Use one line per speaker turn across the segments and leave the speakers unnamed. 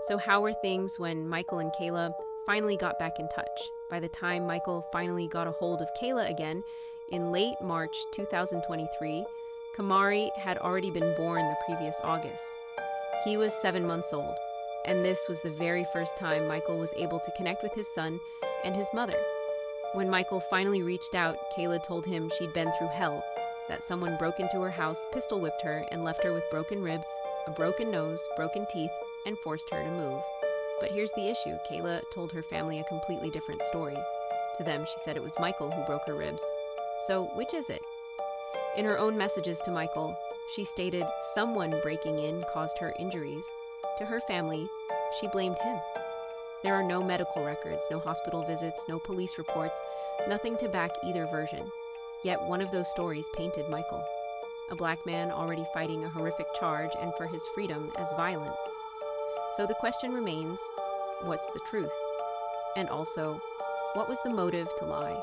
So, how were things when Michael and Kayla finally got back in touch? By the time Michael finally got a hold of Kayla again, in late March 2023, Kamari had already been born the previous August. He was 7 months old, and this was the very first time Michael was able to connect with his son and his mother. When Michael finally reached out, Kayla told him she'd been through hell, that someone broke into her house, pistol whipped her, and left her with broken ribs, a broken nose, broken teeth, and forced her to move. But here's the issue. Kayla told her family a completely different story. To them, she said it was Michael who broke her ribs. So, which is it? In her own messages to Michael, she stated someone breaking in caused her injuries. To her family, she blamed him. There are no medical records, no hospital visits, no police reports, nothing to back either version. Yet one of those stories painted Michael, a black man already fighting a horrific charge and for his freedom, as violent. So the question remains, what's the truth? And also, what was the motive to lie?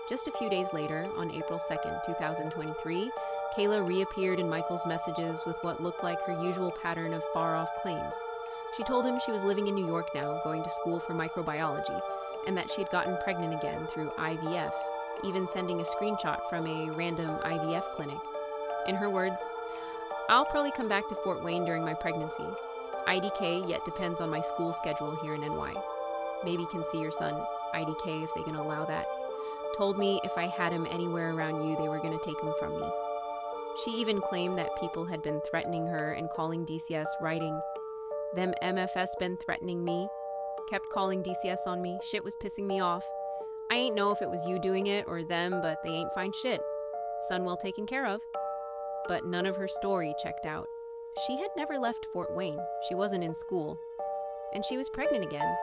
Just a few days later, on April 2nd, 2023, Kayla reappeared in Michael's messages with what looked like her usual pattern of far-off claims. She told him she was living in New York now, going to school for microbiology, and that she had gotten pregnant again through IVF, even sending a screenshot from a random IVF clinic. In her words, "I'll probably come back to Fort Wayne during my pregnancy. IDK yet depends on my school schedule here in NY. Maybe can see your son, IDK, if they can allow that. Told me if I had him anywhere around you, they were going to take him from me." She even claimed that people had been threatening her and calling DCS, writing, "Them MFS been threatening me. Kept calling DCS on me. Shit was pissing me off. I ain't know if it was you doing it or them, but they ain't find shit. Son well taken care of." But none of her story checked out. She had never left Fort Wayne. She wasn't in school. And she was pregnant again,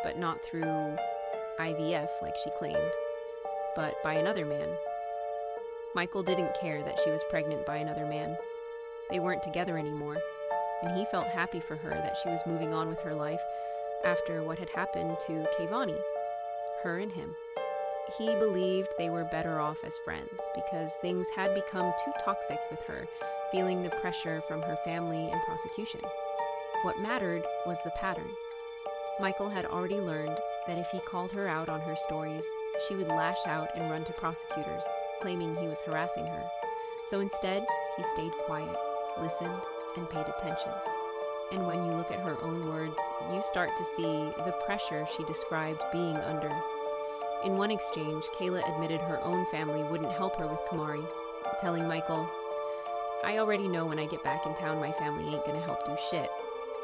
but not through IVF like she claimed, but by another man. Michael didn't care that she was pregnant by another man. They weren't together anymore, and he felt happy for her that she was moving on with her life after what had happened to Kayvani, her and him. He believed they were better off as friends because things had become too toxic with her, feeling the pressure from her family and prosecution. What mattered was the pattern. Michael had already learned that if he called her out on her stories, she would lash out and run to prosecutors, claiming he was harassing her. So instead, he stayed quiet, listened, and paid attention. And when you look at her own words, you start to see the pressure she described being under. In one exchange, Kayla admitted her own family wouldn't help her with Kamari, telling Michael, "I already know when I get back in town my family ain't gonna help do shit.